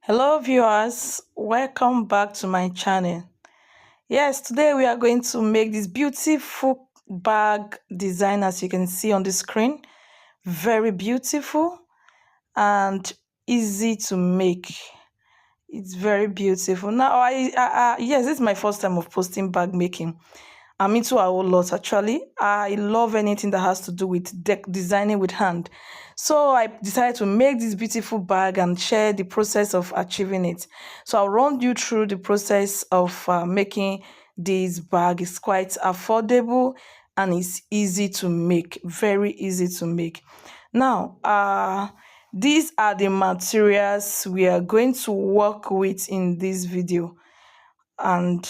Hello viewers, welcome back to my channel. Yes, today we are going to make this beautiful bag design as you can see on the screen. Very beautiful and easy to make. It's very beautiful. Now, yes, this is my first time of posting bag making. I'm into a whole lot actually. I love anything that has to do with designing with hand. So I decided to make this beautiful bag and share the process of achieving it. So I'll run you through the process of making this bag. It's quite affordable and it's easy to make, very easy to make. Now, these are the materials we are going to work with in this video, and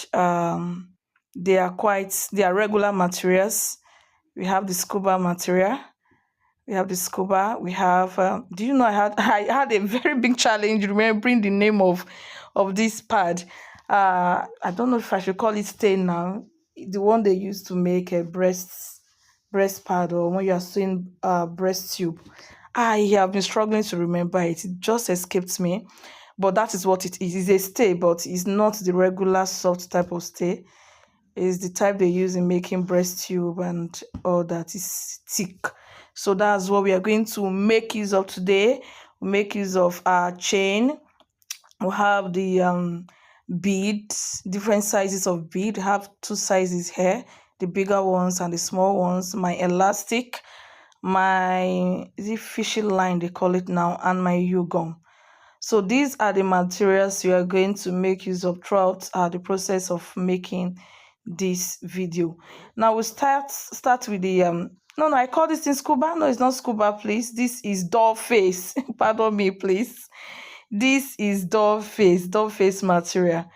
they are regular materials. We have the scuba material, we have the scuba, we have do you know I had a very big challenge remembering the name of this pad. I don't know if I should call it stain now, the one they used to make a breast pad, or when you are sewing breast tube. I have been struggling to remember it. It just escaped me. But that is what it is. It's a stay, but it's not the regular soft type of stay. It's the type they use in making breast tube and all that is thick. So that's what we are going to make use of today. We make use of our chain. We have the beads, different sizes of bead. I have two sizes here, the bigger ones and the small ones. My elastic, my fishing line they call it now, and my U-gum. So these are the materials you are going to make use of throughout the process of making this video. Now we start with the no, I call this in scuba. No, it's not scuba, please. This is doll face. Pardon me, please. This is doll face material.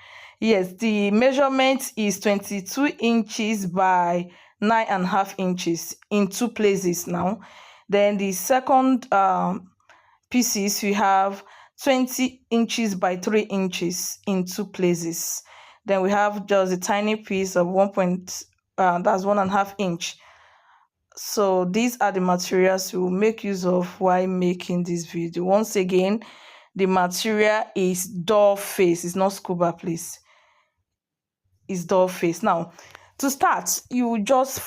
Yes, the measurement is 22 inches by 9.5 inches in two places now. Then the second pieces, we have 20 inches by 3 inches in two places. Then we have just a tiny piece of that's 1.5 inch. So these are the materials we will make use of while making this video. Once again, the material is doll face. It's not scuba, please. It's doll face. Now, to start, you just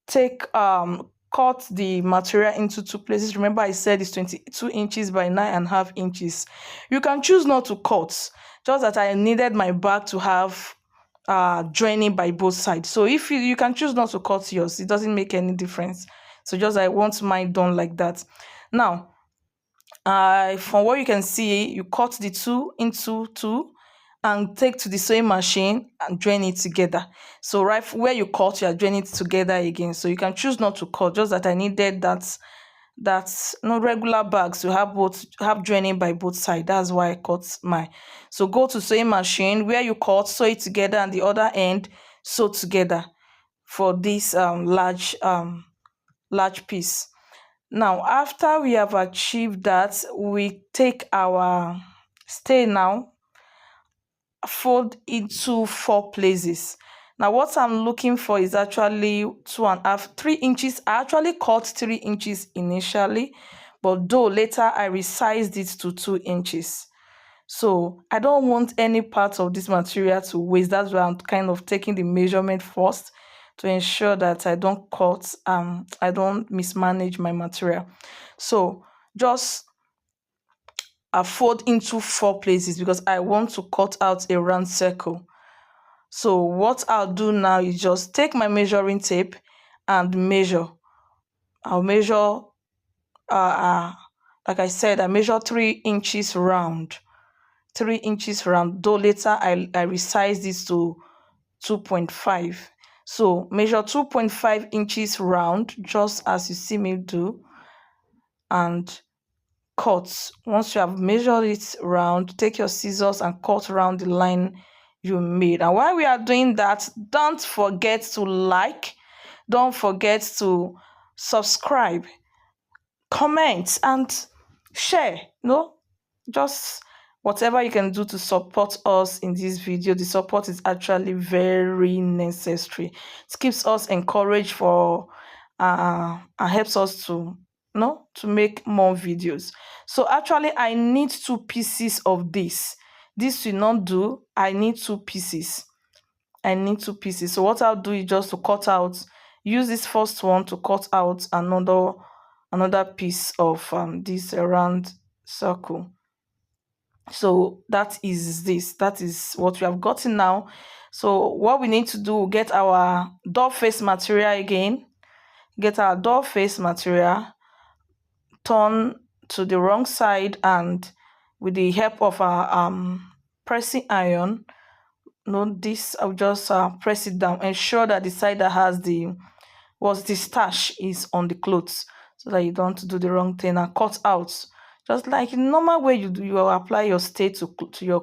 take cut the material into two places. Remember, I said it's 22 inches by 9.5 inches. You can choose not to cut, just that I needed my bag to have joining by both sides. So if you can choose not to cut yours, it doesn't make any difference. So just I want mine done like that. Now, from what you can see, you cut the two into two and take to the sewing machine and join it together. So right where you cut, you are joining it together again. So you can choose not to cut, just that I needed that's no regular bags to have joining by both sides. That's why I cut mine. So go to sewing machine where you cut, sew it together, and the other end sew together for this large piece. Now, after we have achieved that, we take our stay now, fold into 4 places. Now, what I'm looking for is actually 2.5, 3 inches. I actually cut 3 inches initially, but though later I resized it to 2 inches. So I don't want any part of this material to waste. That's why I'm kind of taking the measurement first to ensure that I don't I don't mismanage my material. So just fold into 4 places because I want to cut out a round circle. So what I'll do now is just take my measuring tape and measure. I'll measure like I said, I measure 3 inches round. 3 inches round, though later I resized this to 2.5. So measure 2.5 inches round, just as you see me do, and cut. Once you have measured it round, take your scissors and cut around the line you made. And while we are doing that, don't forget to like, don't forget to subscribe, comment, and share. No, just whatever you can do to support us in this video. The support is actually very necessary. It keeps us encouraged for and helps us to to make more videos. So actually I need 2 pieces of this. This will not do. I need 2 pieces. I need 2 pieces. So what I'll do is just to cut out, use this first one to cut out another piece of this round circle. So that is what we have gotten now. So what we need to do, get our door face material again, turn to the wrong side, and with the help of our pressing iron, this I'll just press it down, ensure that the side that has the starch is on the clothes, so that you don't do the wrong thing and cut out just like the normal way you apply your stay to your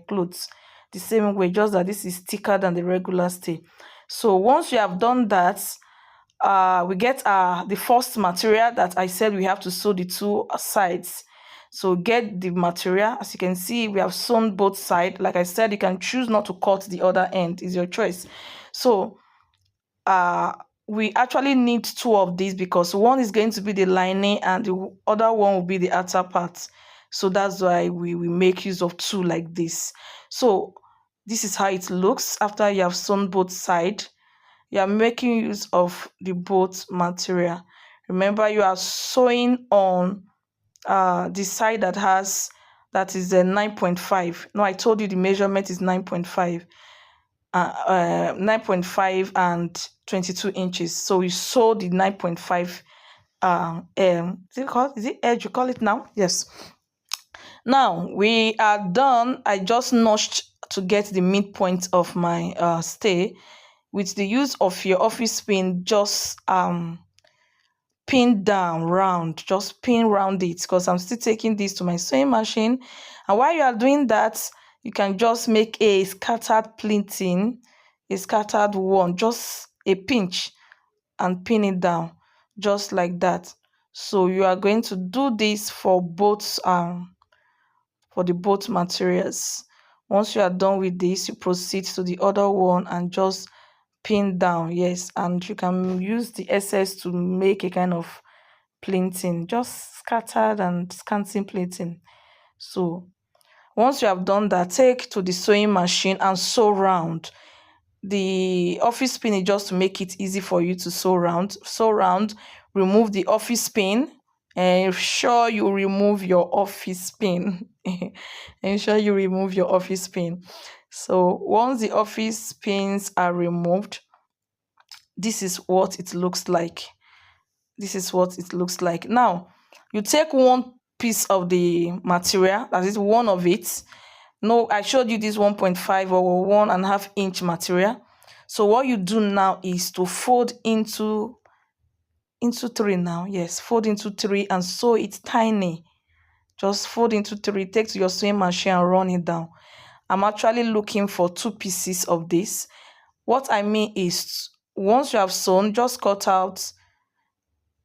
clothes, the same way, just that this is thicker than the regular stay. So once you have done that, we get the first material that I said we have to sew the 2 sides. So get the material. As you can see, we have sewn both sides. Like I said, you can choose not to cut the other end, is your choice. So we actually need 2 of these, because one is going to be the lining and the other one will be the outer part. So that's why we make use of 2 like this. So this is how it looks after you have sewn both sides. You are making use of the both material. Remember, you are sewing on the side that is a 9.5. No, I told you the measurement is 9.5. 9.5 and 22 inches. So we sew the 9.5 is it edge you call it now? Yes. Now we are done. I just notched to get the midpoint of my stay. With the use of your office pin, just pin down round, just pin round it, because I'm still taking this to my sewing machine. And while you are doing that, you can just make a scattered pleating, a scattered one, just a pinch and pin it down just like that. So you are going to do this for both the both materials. Once you are done with this, you proceed to the other one and just pin down. Yes, and you can use the excess to make a kind of pleating, just scattered and scanty pleating. So once you have done that, take to the sewing machine and sew round. The office pin is just to make it easy for you to sew round. Remove the office pin, and ensure you remove your office pin. Ensure you remove your office pin. So once the office pins are removed, this is what it looks like. Now you take one piece of the material, that is one of it. No, I showed you this 1.5 or 1.5 inch material. So what you do now is to fold into 3 now. Yes, fold into 3 and sew it tiny. Just fold into 3, take to your sewing machine and run it down. I'm actually looking for 2 pieces of this. What I mean is, once you have sewn, just cut out.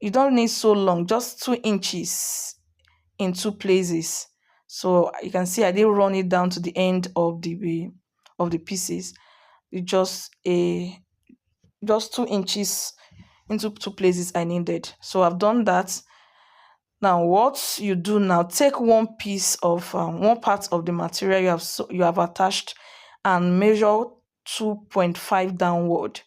You don't need so long, just 2 inches in 2 places. So you can see I didn't run it down to the end of the pieces. It's just 2 inches into 2 places I needed. So I've done that. Now what you do now, take one piece of one part of the material you have attached and measure 2.5 downward.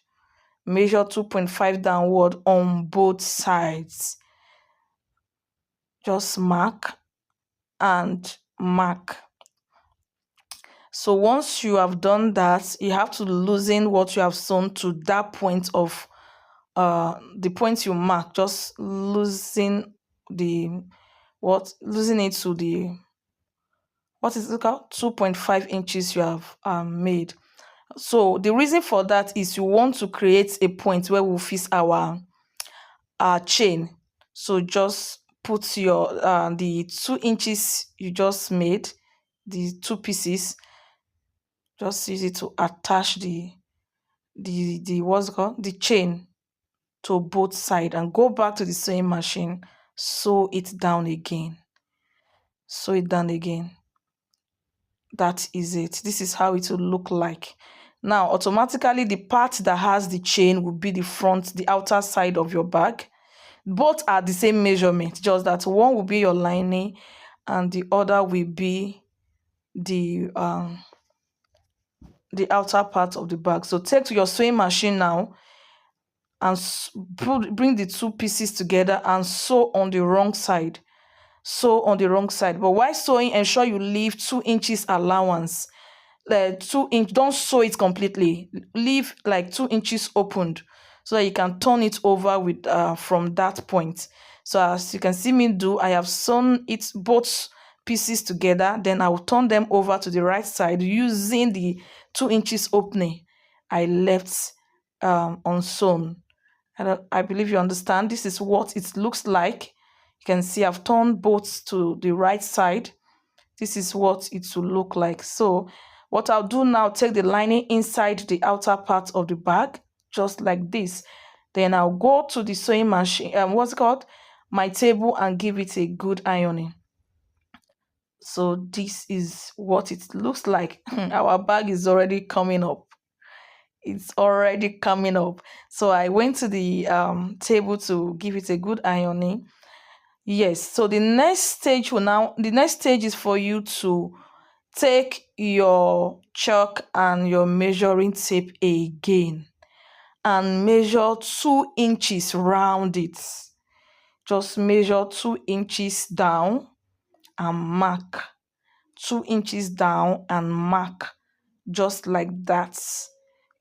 Measure 2.5 downward on both sides. Just mark and mark. So once you have done that, you have to loosen what you have sewn to that point of the point you mark. Just loosen loosen it to the, what is it called, 2.5 inches you have made. So the reason for that is you want to create a point where we'll fix our chain. So just put your the 2 inches you just made, the 2 pieces, just use it to attach the what's it called, the chain to both sides, and go back to the sewing machine, sew it down again. That is it. This is how it will look like. Now automatically the part that has the chain will be the front, the outer side of your bag. Both are the same measurement, just that one will be your lining and the other will be the outer part of the bag. So take to your sewing machine now and bring the two pieces together and sew on the wrong side. Sew on the wrong side. But while sewing, ensure you leave 2 inches allowance. 2 inch, don't sew it completely. Leave like 2 inches opened so that you can turn it over with from that point. So as you can see me do, I have sewn it both pieces together. Then I will turn them over to the right side using the 2 inches opening I left unsewn. I believe you understand. This is what it looks like. You can see I've turned both to the right side. This is what it will look like. So what I'll do now, take the lining inside the outer part of the bag, just like this. Then I'll go to the sewing machine, what's it called? My table, and give it a good ironing. So this is what it looks like. Our bag is already coming up. It's already coming up. So I went to the table to give it a good ironing. Yes, so the next stage is for you to take your chalk and your measuring tape again and measure 2 inches round it. Just measure 2 inches down and mark. 2 inches down and mark, just like that.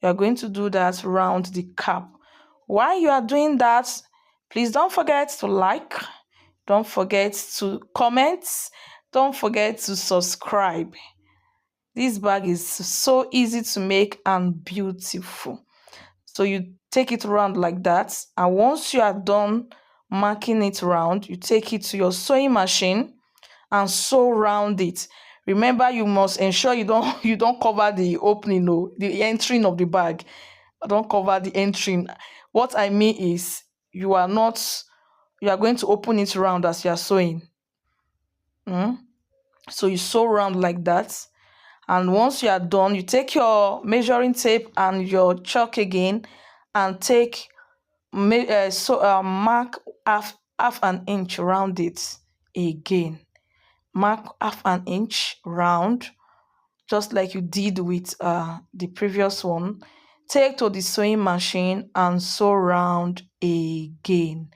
You are going to do that round the cap. While you are doing that, please don't forget to like, don't forget to comment, don't forget to subscribe. This bag is so easy to make and beautiful. So you take it round like that, and once you are done marking it round, you take it to your sewing machine and sew round it. Remember, you must ensure you don't cover the opening, no, the entering of the bag. Don't cover the entering. What I mean is you are going to open it round as you are sewing. So you sew round like that. And once you are done, you take your measuring tape and your chalk again and mark half an inch round it again. Mark half an inch round, just like you did with the previous one. Take to the sewing machine and sew round again.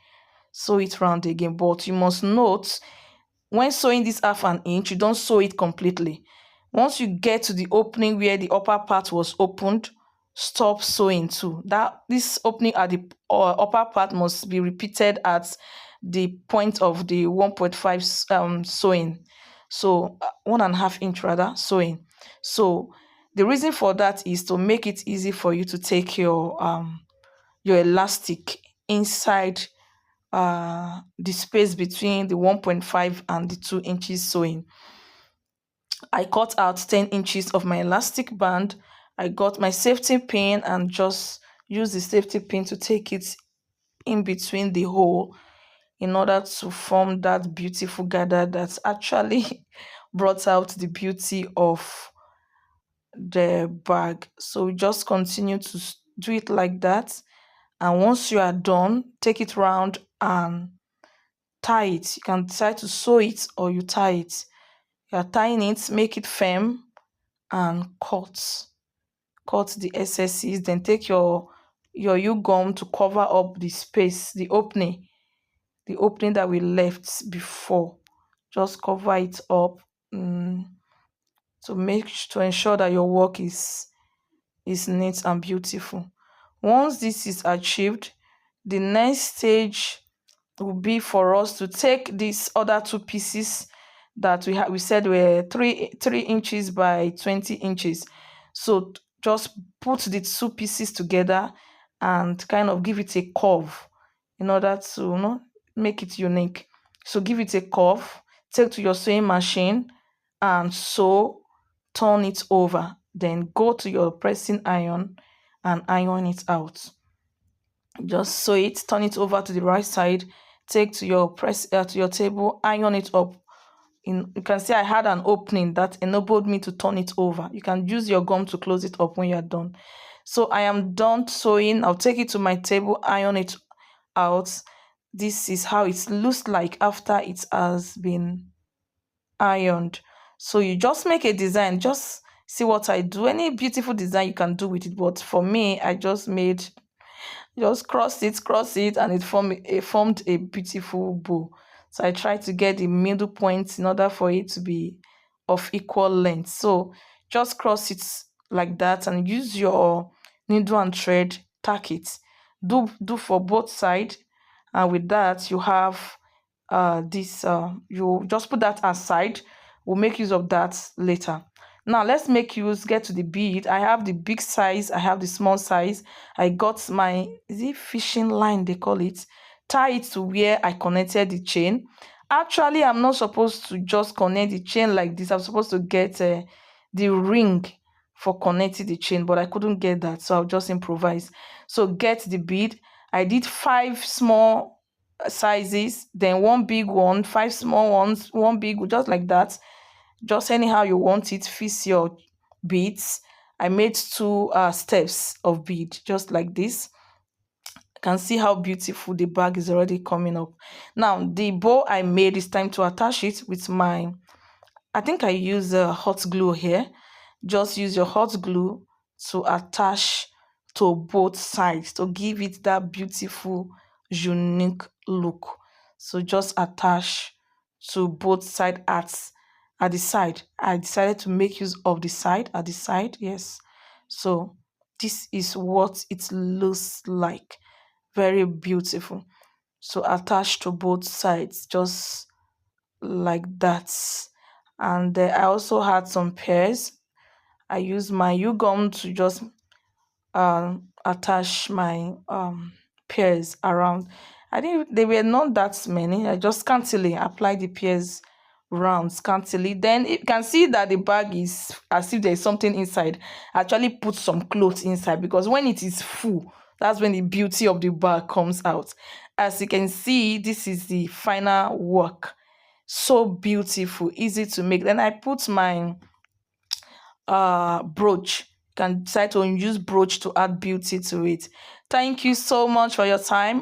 Sew it round again, but you must note, when sewing this half an inch, you don't sew it completely. Once you get to the opening where the upper part was opened, stop sewing too. This opening at the upper part must be repeated at the point of the 1.5 sewing. So 1.5 inch rather sewing. So the reason for that is to make it easy for you to take your elastic inside the space between the 1.5 and the 2 inches sewing. I cut out 10 inches of my elastic band. I got my safety pin and just use the safety pin to take it in between the hole in order to form that beautiful gather that actually brought out the beauty of the bag. So just continue to do it like that. And once you are done, take it round and tie it. You can decide to sew it or you tie it. You are tying it, make it firm and cut the excesses. Then take your U-gum to cover up the space, the opening that we left before. Just cover it up to ensure that your work is neat and beautiful. Once this is achieved, the next stage will be for us to take these other two pieces that we said were 3 inches by 20 inches. So just put the two pieces together and kind of give it a curve in order to make it unique. So give it a curve, take to your sewing machine and sew, turn it over, then go to your pressing iron and iron it out. Just sew it, turn it over to the right side, take to your table, iron it up. You can see I had an opening that enabled me to turn it over. You can use your gum to close it up when you're done. So I am done sewing. I'll take it to my table, iron it out. this is how it looks like after it has been ironed. So you just make a design, just see what I do. Any beautiful design you can do with it, but for me, I just made, just cross it, and it formed a beautiful bow. So I tried to get the middle point in order for it to be of equal length. So just cross it like that and use your needle and thread, tack it. Do for both sides, and with that you have this you just put that aside. We'll make use of that later. Now let's get to the bead. I have the big size, I have the small size. I got my, is it fishing line they call it, tie it to where I connected the chain. Actually, I'm not supposed to just connect the chain like this. I'm supposed to get the ring for connecting the chain, but I couldn't get that, so I'll just improvise. So get the bead. I did 5 small sizes, then one big one, 5 small ones, one big, just like that. Just anyhow you want it, fix your beads. I made 2 steps of bead, just like this. You can see how beautiful the bag is already coming up. Now the bow I made, is time to attach it with my, I think I use hot glue here. Just use your hot glue to attach to both sides to give it that beautiful, unique look. So just attach to both side at the side. I decided to make use of the side at the side. Yes. So this is what it looks like. Very beautiful. So attach to both sides, just like that. And I also had some pears. I used my U-gum to just attach my pears around. I think they were not that many. I just scantily applied the pears round scantily. Then you can see that the bag is as if there's something inside. I actually put some clothes inside, because when it is full, that's when the beauty of the bag comes out. As you can see, this is the final work. So beautiful, easy to make. Then I put my brooch. You can decide to use brooch to add beauty to it. Thank you so much for your time.